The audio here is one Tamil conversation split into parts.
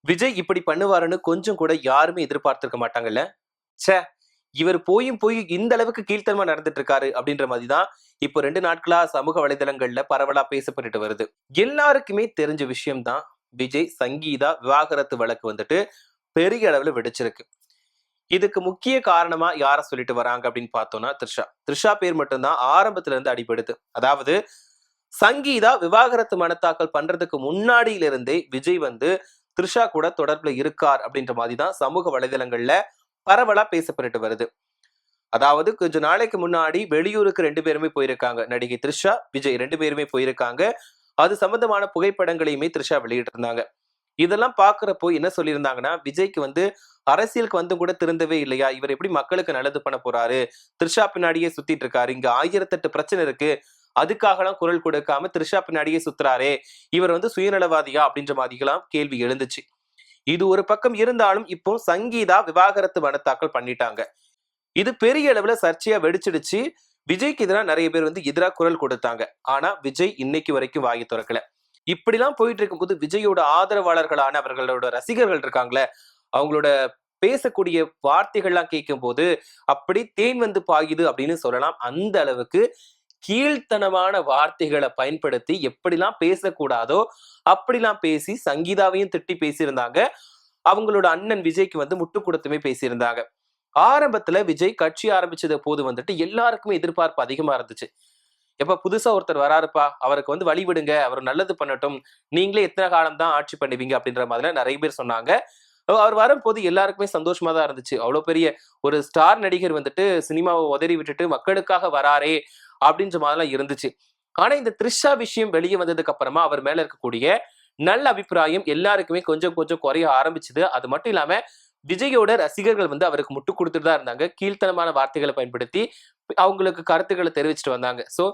விஜய் இப்படி பண்ணுவாருன்னு கொஞ்சம் கூட யாருமே எதிர்பார்த்திருக்க மாட்டாங்கல்ல. ச்சே! இவர் போயும் போய் இந்த அளவுக்கு கீழ்த்தனமா நடந்துட்டு இருக்காரு அப்படின்ற மாதிரி தான் இப்போ 2 நாட்களா சமூக வலைதளங்கள்ல பரவலா பேசப்பட்டுட்டு வருது. எல்லாருக்குமே தெரிஞ்ச விஷயம் தான் விஜய், சங்கீதா விவாகரத்து வழக்கு வந்துட்டு பெரிய அளவுல வெடிச்சிருக்கு. இதுக்கு முக்கிய காரணமா யார சொல்லிட்டு வராங்க அப்படின்னு பார்த்தோம்னா த்ரிஷா. த்ரிஷா பேர் மட்டும் தான் ஆரம்பத்துல இருந்து அடிபடுது. அதாவது சங்கீதா விவாகரத்து மனு தாக்கல் பண்றதுக்கு முன்னாடியில இருந்தே விஜய் வந்து த்ரிஷா கூட தொடர்புல இருக்கார் அப்படின்ற மாதிரி தான் சமூக வலைதளங்கள்ல பரவலா பேசப்பட்டு வருது. அதாவது கொஞ்ச நாளைக்கு முன்னாடி வெளியூருக்கு 2 பேருமே போயிருக்காங்க. நடிகை த்ரிஷா, விஜய் 2 பேருமே போயிருக்காங்க. அது சம்பந்தமான புகைப்படங்களையுமே த்ரிஷா வெளியிட்டு இருந்தாங்க. இதெல்லாம் பாக்குறப்போ என்ன சொல்லியிருந்தாங்கன்னா, விஜய்க்கு வந்து அரசியலுக்கு வந்து கூட திருந்தவே இல்லையா? இவர் எப்படி மக்களுக்கு நல்லது பண்ண போறாரு? த்ரிஷா பின்னாடியே சுத்திட்டு இருக்காரு. இங்க 1008 பிரச்சனை இருக்கு. அதுக்காகலாம் குரல் கொடுக்காம த்ரிஷா பின்னாடியே சுத்துறாரே, இவர் வந்து சுயநலவாதியா? அப்படின்ற மாதிரிலாம் கேள்வி எழுந்துச்சு. இது ஒரு பக்கம் இருந்தாலும் இப்போ சங்கீதா விவாகரத்து மனு தாக்கல் பண்ணிட்டாங்க. இது பெரிய அளவுல சர்ச்சையா வெடிச்சிடுச்சு. விஜய்க்கு எதிராக நிறைய பேர் வந்து எதிராக குரல் கொடுத்தாங்க. ஆனா விஜய் இன்னைக்கு வரைக்கும் வாயை திறக்கல. இப்படிலாம் போயிட்டு இருக்கும்போது விஜயோட ஆதரவாளர்களான அவர்களோட ரசிகர்கள் இருக்காங்களே, அவங்களோட பேசக்கூடிய வார்த்தைகள்லாம் கேட்கும் போது அப்படி தேன் வந்து பாயுது அப்படின்னு சொல்லலாம். அந்த அளவுக்கு கீழ்த்தனமான வார்த்தைகளை பயன்படுத்தி எப்படிலாம் பேசக்கூடாதோ அப்படிலாம் பேசி சங்கீதாவையும் திட்டி பேசியிருந்தாங்க. அவங்களோட அண்ணன் விஜய்க்கு வந்து முட்டு கொடுத்துமே பேசியிருந்தாங்க. ஆரம்பத்துல விஜய் கட்சி ஆரம்பிச்சது போது வந்துட்டு எல்லாருக்குமே எதிர்பார்ப்பு அதிகமா இருந்துச்சு. எப்ப புதுசா ஒருத்தர் வராருப்பா, அவருக்கு வந்து வழி விடுங்க, அவர் நல்லது பண்ணட்டும், நீங்களே எத்தனை காலம் தான் ஆட்சி பண்ணுவீங்க அப்படின்ற மாதிரி நிறைய பேர் சொன்னாங்க. அவர் வரும்போது எல்லாருக்குமே சந்தோஷமா தான் இருந்துச்சு. அவ்வளவு பெரிய ஒரு ஸ்டார் நடிகர் வந்துட்டு சினிமாவை உதறி விட்டுட்டு மக்களுக்காக வராரே அப்படின்ற மாதிரிலாம் இருந்துச்சு. ஆனா இந்த த்ரிஷா விஷயம் வெளியே வந்ததுக்கு அப்புறமா அவர் மேல இருக்கக்கூடிய நல்ல அபிப்பிராயம் எல்லாருக்குமே கொஞ்சம் கொஞ்சம் குறைய ஆரம்பிச்சது. அது மட்டும் இல்லாம விஜயோட ரசிகர்கள் வந்து அவருக்கு முட்டு கொடுத்துட்டு தான் இருந்தாங்க. கீழ்த்தனமான வார்த்தைகளை பயன்படுத்தி அவங்களுக்கு கருத்துக்களை தெரிவிச்சுட்டு வந்தாங்க. சோ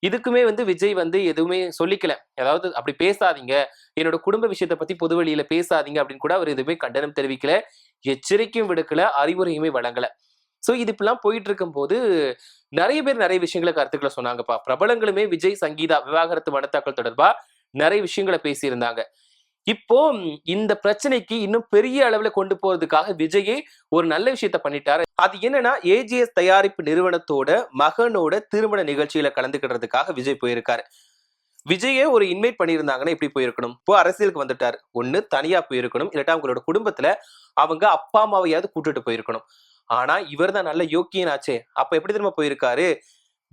இதுக்குமே வந்து விஜய் வந்து எதுவுமே சொல்லிக்கல. அதாவது அப்படி பேசாதீங்க, என்னோட குடும்ப விஷயத்தை பத்தி பொது வெளியில பேசாதீங்க அப்படின்னு கூட அவர் எதுவுமே கண்டனம் தெரிவிக்கல, எச்சரிக்கையும் விடுக்கல, அறிவுரையுமே வழங்கல. சோ இது இப்பெல்லாம் போயிட்டு இருக்கும் போது நிறைய பேர் நிறைய விஷயங்களை கருத்துக்களை சொன்னாங்கப்பா. பிரபலங்களுமே விஜய், சங்கீதா விவாகரத்து மனு தாக்கல் தொடர்பா நிறைய விஷயங்களை பேசியிருந்தாங்க. இப்போ இந்த பிரச்சனைக்கு இன்னும் பெரிய அளவுல கொண்டு போறதுக்காக விஜயே ஒரு நல்ல விஷயத்த பண்ணிட்டாரு. அது என்னன்னா, ஏஜிஎஸ் தயாரிப்பு நிறுவனத்தோட மகனோட திருமண நிகழ்ச்சியில கலந்துக்கிறதுக்காக விஜய் போயிருக்காரு. விஜயே ஒரு இன்வைட் பண்ணியிருந்தாங்கன்னா எப்படி போயிருக்கணும்? இப்போ அரசியலுக்கு வந்துட்டாரு. ஒண்ணு தனியா போயிருக்கணும், இல்லாட்டா அவங்களோட குடும்பத்துல அவங்க அப்பா அம்மாவையாவது கூட்டிட்டு போயிருக்கணும். ஆனா இவர் தான் நல்ல யோக்கியனாச்சே. அப்ப எப்படி திரும்ப போயிருக்காரு?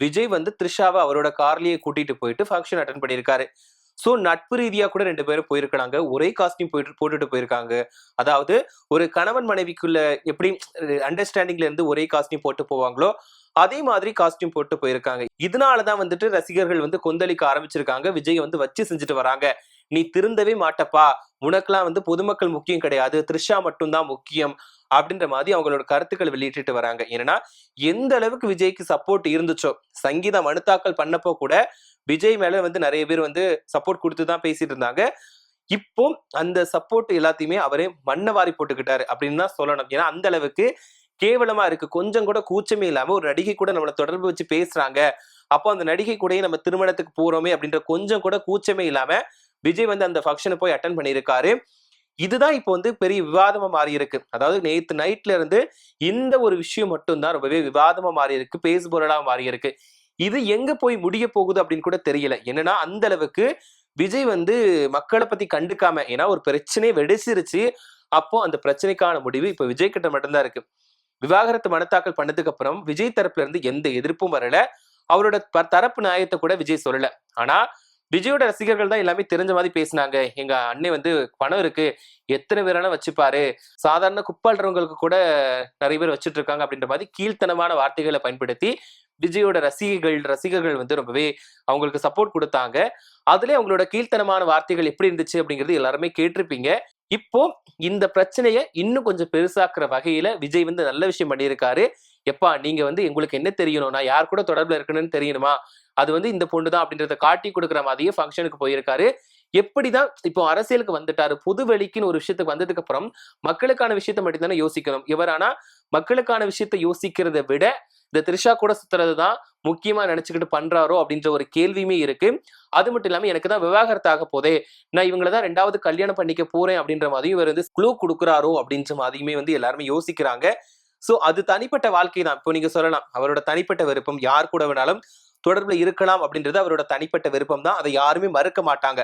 விஜய் வந்து த்ரிஷாவை அவரோட கார்லயே கூட்டிட்டு போயிட்டு ஃபங்க்ஷன் அட்டன் பண்ணியிருக்காரு. சோ நட்பு ரீதியா கூட 2 பேரும் போயிருக்காங்க. ஒரே காஸ்டியூம் போட்டுட்டு போயிருக்காங்க. அதாவது ஒரு கணவன் மனைவிக்குள்ள எப்படி அண்டர்ஸ்டாண்டிங்ல இருந்து ஒரே காஸ்டியூம் போட்டு போவாங்களோ அதே மாதிரி காஸ்டியூம் போட்டு போயிருக்காங்க. இதனாலதான் வந்துட்டு ரசிகர்கள் வந்து கொந்தளிக்க ஆரம்பிச்சிருக்காங்க. விஜய் வந்து வச்சு செஞ்சுட்டு வராங்க. நீ திருந்தவே மாட்டப்பா, உனக்கெல்லாம் வந்து பொதுமக்கள் முக்கியம் கிடையாது, த்ரிஷா மட்டும்தான் முக்கியம் அப்படின்ற மாதிரி அவங்களோட கருத்துக்கள் வெளியிட்டு வராங்க. ஏன்னா எந்த அளவுக்கு விஜய்க்கு சப்போர்ட் இருந்துச்சோ, சங்கீதா மனு தாக்கல் பண்ணப்போ கூட விஜய் மேல வந்து நிறைய பேர் வந்து சப்போர்ட் கொடுத்துதான் பேசிட்டு இருந்தாங்க. இப்போ அந்த சப்போர்ட் எல்லாத்தையுமே அவரே மண்ணை வாரி போட்டுக்கிட்டாரு அப்படின்னு தான் சொல்லணும். ஏன்னா அந்த அளவுக்கு கேவலமா இருக்கு. கொஞ்சம் கூட கூச்சமே இல்லாம ஒரு நடிகை கூட நம்மளை தொடர்பு வச்சு பேசுறாங்க, அப்போ அந்த நடிகை கூடயே நம்ம திருமணத்துக்கு போறோமே அப்படின்ற கொஞ்சம் கூட கூச்சமே இல்லாம விஜய் வந்து அந்த ஃபங்க்ஷனை போய் அட்டன் பண்ணியிருக்காரு. இதுதான் இப்போ வந்து பெரிய விவாதமா மாறி இருக்கு. அதாவது நேத்து நைட்ல இருந்து இந்த ஒரு விஷயம் மட்டும் தான் ரொம்பவே விவாதமா மாறி இருக்கு, பேசுபொருளா மாறி இருக்கு. இது எங்க போய் முடிய போகுது அப்படின்னு கூட தெரியல. என்னன்னா அந்த அளவுக்கு விஜய் வந்து மக்களை பத்தி கண்டுக்காம, ஏன்னா ஒரு பிரச்சனை வெடிச்சிருச்சு. அப்போ அந்த பிரச்சனைக்கான முடிவு இப்ப விஜய் கிட்ட மட்டும்தான் இருக்கு. விவாகரத்து மனு தாக்கல் பண்ணதுக்கு அப்புறம் விஜய் தரப்புல இருந்து எந்த எதிர்ப்பும் வரல. அவரோட தரப்பு நியாயத்தை கூட விஜய் சொல்லல. ஆனா விஜயோட ரசிகர்கள் தான் எல்லாமே தெரிஞ்ச மாதிரி பேசினாங்க. எங்க அண்ணன் வந்து பணம் இருக்கு, எத்தனை பேரான வச்சுப்பாரு, சாதாரண குப்பாடுறவங்களுக்கு கூட நிறைய பேர் வச்சுட்டு இருக்காங்க அப்படின்ற மாதிரி கீழ்த்தனமான வார்த்தைகளை பயன்படுத்தி விஜயோட ரசிகர்கள் வந்து ரொம்பவே அவங்களுக்கு சப்போர்ட் கொடுத்தாங்க. அதுல அவங்களோட கீழ்த்தனமான வார்த்தைகள் எப்படி இருந்துச்சு அப்படிங்கிறது எல்லாருமே கேட்டிருப்பீங்க. இப்போ இந்த பிரச்சனையை இன்னும் கொஞ்சம் பெருசாக்குற வகையில விஜய் வந்து நல்ல விஷயம் பண்ணியிருக்காரு. எப்பா நீங்க வந்து உங்களுக்கு என்ன தெரியணும், நான் யார் கூட தொடர்புல இருக்கணும்னு தெரியணுமா, அது வந்து இந்த பொண்ணு தான் அப்படின்றத காட்டி கொடுக்குற மாதிரியே ஃபங்க்ஷனுக்கு போயிருக்காரு. எப்படிதான் இப்போ அரசியலுக்கு வந்துட்டாரு, பொது வெளிக்குன்னு ஒரு விஷயத்துக்கு வந்ததுக்கு அப்புறம் மக்களுக்கான விஷயத்த மட்டும் தானே யோசிக்கணும். இவர் ஆனா மக்களுக்கான விஷயத்த யோசிக்கிறத விட இந்த த்ரிஷா கூட சுத்துறதுதான் முக்கியமா நினைச்சுக்கிட்டு பண்றாரோ அப்படின்ற ஒரு கேள்வியுமே இருக்கு. அது மட்டும் இல்லாம எனக்கு தான் விவாகரத்து ஆக போதே, நான் இவங்களதான் 2வது கல்யாணம் பண்ணிக்க போறேன் அப்படின்ற மாதிரியும் இவர் வந்து க்ளூ கொடுக்குறாரோ அப்படின்ற மாதிரியுமே வந்து எல்லாருமே யோசிக்கிறாங்க. சோ அது தனிப்பட்ட வாழ்க்கை தான். இப்போ நீங்க சொல்லலாம் அவரோட தனிப்பட்ட விருப்பம், யார் கூட வேணாலும் தொடர்புல இருக்கலாம் அப்படின்றது அவரோட தனிப்பட்ட விருப்பம் தான். அதை யாருமே மறுக்க மாட்டாங்க.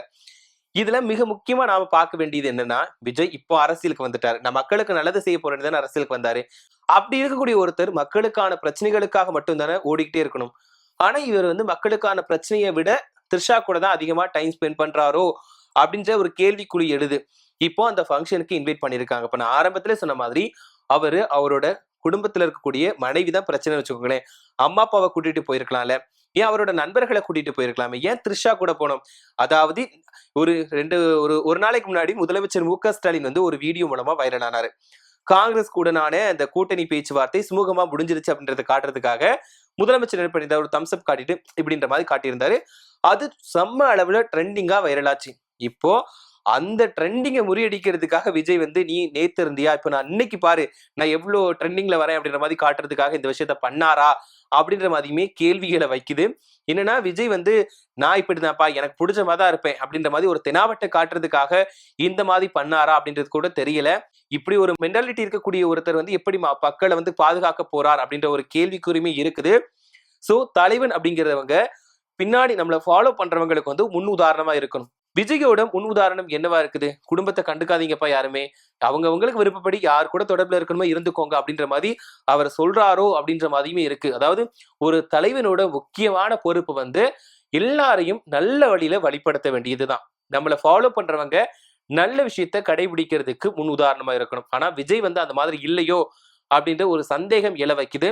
இதுல மிக முக்கியமா நாம பார்க்க வேண்டியது என்னன்னா, விஜய் இப்போ அரசியலுக்கு வந்துட்டாரு. நான் மக்களுக்கு நல்லது செய்ய போறேன்னு தானே அரசியலுக்கு வந்தாரு. அப்படி இருக்கக்கூடிய ஒருத்தர் மக்களுக்கான பிரச்சனைகளுக்காக மட்டும் தானே ஓடிக்கிட்டே இருக்கணும். ஆனா இவர் வந்து மக்களுக்கான பிரச்சனையை விட த்ரிஷா கூட தான் அதிகமா டைம் ஸ்பெண்ட் பண்றாரோ அப்படின்ற ஒரு கேள்விக்குறி எழுது. இப்போ அந்த ஃபங்க்ஷனுக்கு இன்வைட் பண்ணிருக்காங்க. இப்ப நான் ஆரம்பத்திலே சொன்ன மாதிரி அவரோட குடும்பத்துல இருக்கக்கூடிய மனைவி தான் பிரச்சனை வச்சுக்கோங்களேன். அம்மா அப்பாவை கூட்டிட்டு போயிருக்கலாம்ல. ஏன் அவரோட நண்பர்களை கூட்டிட்டு போயிருக்கலாமே, ஏன் த்ரிஷா கூட போனோம்? அதாவது ஒரு நாளைக்கு முன்னாடி முதலமைச்சர் மு.க. ஸ்டாலின் வந்து ஒரு வீடியோ மூலமா வைரல் ஆனாரு. காங்கிரஸ் கூடனான அந்த கூட்டணி பேச்சுவார்த்தை சுமூகமா முடிஞ்சிருச்சு அப்படின்றத காட்டுறதுக்காக முதலமைச்சர் என்ன பண்ணியிருந்தாரு, ஒரு தம்ஸ் அப் காட்டிட்டு இப்படின்ற மாதிரி காட்டியிருந்தாரு. அது செம்ம அளவுல ட்ரெண்டிங்கா வைரல் ஆச்சு. இப்போ அந்த ட்ரெண்டிங்கை முறியடிக்கிறதுக்காக விஜய் வந்து நீ நேத்து இருந்தியா, இப்ப நான் இன்னைக்கு பாரு நான் எவ்வளவு ட்ரெண்டிங்ல வரேன் அப்படின்ற மாதிரி காட்டுறதுக்காக இந்த விஷயத்த பண்ணாரா அப்படின்ற மாதிரியுமே கேள்விகளை வைக்குது. என்னன்னா விஜய் வந்து நான் இப்படிதான்ப்பா எனக்கு பிடிச்ச மாதிரி தான் இருப்பேன் அப்படின்ற மாதிரி ஒரு தெனாவட்டை காட்டுறதுக்காக இந்த மாதிரி பண்ணாரா அப்படின்றது கூட தெரியல. இப்படி ஒரு மென்டாலிட்டி இருக்கக்கூடிய ஒருத்தர் வந்து எப்படி மக்களை வந்து பாதுகாக்க போறார் அப்படின்ற ஒரு கேள்விக்குறியுமே இருக்குது. சோ தலைவன் அப்படிங்கிறவங்க பின்னாடி நம்மளை ஃபாலோ பண்றவங்களுக்கு வந்து முன் உதாரணமா இருக்கணும். விஜயோட முன் உதாரணம் என்னவா இருக்குது? குடும்பத்தை கண்டுக்காதீங்கப்பா யாருமே, அவங்களுக்கு விருப்பப்படி யார் கூட தொடர்புல இருக்கணுமோ இருந்துக்கோங்க அப்படின்ற மாதிரி அவர் சொல்றாரோ அப்படின்ற மாதிரியுமே இருக்கு. அதாவது ஒரு தலைவனோட முக்கியமான பொறுப்பு வந்து எல்லாரையும் நல்ல வழியில வழிபடுத்த வேண்டியதுதான். நம்மளை ஃபாலோ பண்றவங்க நல்ல விஷயத்த கடைபிடிக்கிறதுக்கு முன் உதாரணமா இருக்கணும். ஆனா விஜய் வந்து அந்த மாதிரி இல்லையோ அப்படின்ற ஒரு சந்தேகம் எழ வைக்குது.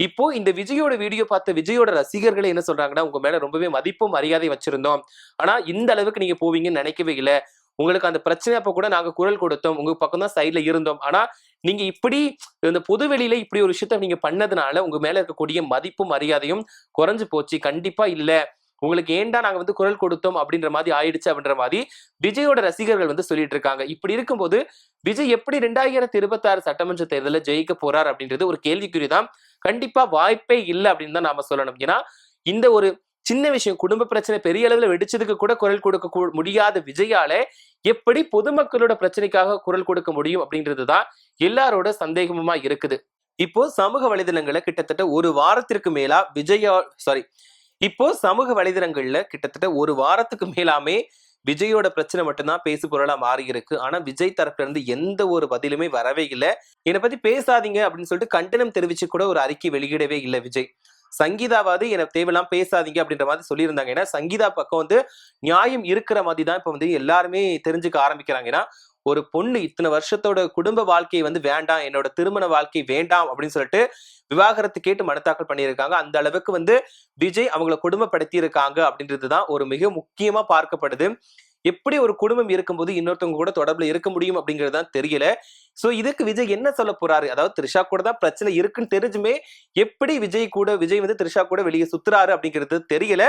இப்போ இந்த விஜயோட வீடியோ பார்த்த விஜயோட ரசிகர்களே என்ன சொல்றாங்கன்னா, உங்க மேல ரொம்பவே மதிப்பும் மரியாதை வச்சிருந்தோம். ஆனா இந்த அளவுக்கு நீங்க போவீங்கன்னு நினைக்கவே இல்லை. உங்களுக்கு அந்த பிரச்சனை அப்ப கூட நாங்க குரல் கொடுத்தோம், உங்க பக்கம் தான் சைட்ல இருந்தோம். ஆனா நீங்க இப்படி இந்த பொது வெளியில இப்படி ஒரு விஷயத்த நீங்க பண்ணதுனால உங்க மேல இருக்கக்கூடிய மதிப்பும் மரியாதையும் குறைஞ்சு போச்சு. கண்டிப்பா இல்ல, உங்களுக்கு ஏன்டா நாங்க வந்து குரல் கொடுத்தோம் அப்படின்ற மாதிரி ஆயிடுச்சு அப்படின்ற மாதிரி விஜயோட ரசிகர்கள் வந்து சொல்லிட்டு இருக்காங்க. இப்படி இருக்கும்போது விஜய் எப்படி 2026 சட்டமன்ற தேர்தலில் ஜெயிக்க போறார் அப்படின்றது ஒரு கேள்விக்குறிதான். கண்டிப்பா வாய்ப்பே இல்லை அப்படின்னு தான் நாம சொல்லணும். ஏன்னா இந்த ஒரு சின்ன விஷயம், குடும்ப பிரச்சனை பெரிய அளவுல வெடிச்சதுக்கு கூட குரல் கொடுக்க முடியாத விஜயால எப்படி பொதுமக்களோட பிரச்சனைக்காக குரல் கொடுக்க முடியும் அப்படின்றதுதான் எல்லாரோட சந்தேகமுமா இருக்குது. இப்போ சமூக வலைதளங்கள்ல கிட்டத்தட்ட ஒரு வாரத்திற்கு மேலா சமூக வலைதளங்கள்ல கிட்டத்தட்ட ஒரு வாரத்துக்கு மேலாமே விஜயோட பிரச்சனை மட்டும்தான் பேசு பொருளா மாறி இருக்கு. ஆனா விஜய் தரப்புல இருந்து எந்த ஒரு பதிலுமே வரவே இல்லை. என்னை பத்தி பேசாதீங்க அப்படின்னு சொல்லிட்டு கண்டனம் தெரிவிச்சு கூட ஒரு அறிக்கை வெளியிடவே இல்லை விஜய். சங்கீதாவாது எனக்கு தேவையெல்லாம் பேசாதீங்க அப்படின்ற மாதிரி சொல்லியிருந்தாங்க. ஏன்னா சங்கீதா பக்கம் வந்து நியாயம் இருக்கிற மாதிரி தான் இப்ப வந்து எல்லாருமே தெரிஞ்சுக்க ஆரம்பிக்கிறாங்க. ஏன்னா ஒரு பொண்ணு இத்தனை வருஷத்தோட குடும்ப வாழ்க்கையை வந்து வேண்டாம், என்னோட திருமண வாழ்க்கை வேண்டாம் அப்படின்னு சொல்லிட்டு விவாகரத்து கேட்டு மனுத்தாக்கல் பண்ணியிருக்காங்க. அந்த அளவுக்கு வந்து விஜய் அவங்களை குடும்பப்படுத்தி இருக்காங்க அப்படின்றதுதான் ஒரு மிக முக்கியமா பார்க்கப்படுது. எப்படி ஒரு குடும்பம் இருக்கும்போது இன்னொருத்தவங்க கூட தொடர்புல இருக்க முடியும் அப்படிங்கிறது தான் தெரியல. சோ இதுக்கு விஜய் என்ன சொல்ல போறாரு? அதாவது த்ரிஷா கூட தான் பிரச்சனை இருக்குன்னு தெரிஞ்சுமே எப்படி விஜய் வந்து த்ரிஷா கூட வெளியே சுத்துறாரு அப்படிங்கிறது தெரியல.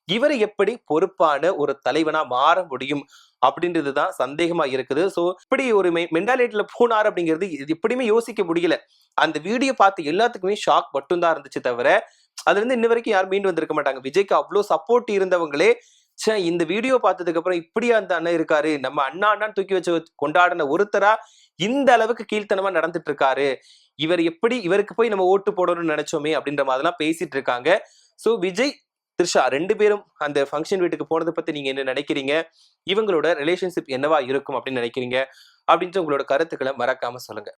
இவர் எப்படி பொறுப்பான ஒரு தலைவனா மாற முடியும் அப்படின்றதுதான் சந்தேகமா இருக்குது. சோ இப்படி ஒரு மென்டாலிட்டியில போனார் அப்படிங்கிறது எப்படியுமே யோசிக்க முடியல. அந்த வீடியோ பார்த்து எல்லாத்துக்குமே ஷாக் மட்டும் தான் இருந்துச்சு தவிர அதுல இருந்து இன்ன வரைக்கும் யாரும் மீண்டு வந்திருக்க மாட்டாங்க. விஜய்க்கு அவ்வளவு சப்போர்ட் இருந்தவங்களே இந்த வீடியோ பார்த்ததுக்கு அப்புறம் இப்படியா அந்த அண்ணன் இருக்காரு, நம்ம அண்ணான்னு தூக்கி வச்சு கொண்டாடின ஒருத்தரா இந்த அளவுக்கு கீழ்த்தனமா நடந்துட்டு இருக்காரு, இவருக்கு போய் நம்ம ஓட்டு போடணும்னு நினைச்சோமே அப்படின்ற மாதிரிலாம் பேசிட்டு இருக்காங்க. சோ விஜய் த்ரிஷா 2 பேரும் அந்த ஃபங்க்ஷன் வீட்டுக்கு போனதை பத்தி நீங்க என்ன நினைக்கிறீங்க? இவங்களோட ரிலேஷன்ஷிப் என்னவா இருக்கும் அப்படின்னு நினைக்கிறீங்க? அப்படின்ற உங்களோட கருத்துக்களை மறக்காம சொல்லுங்க.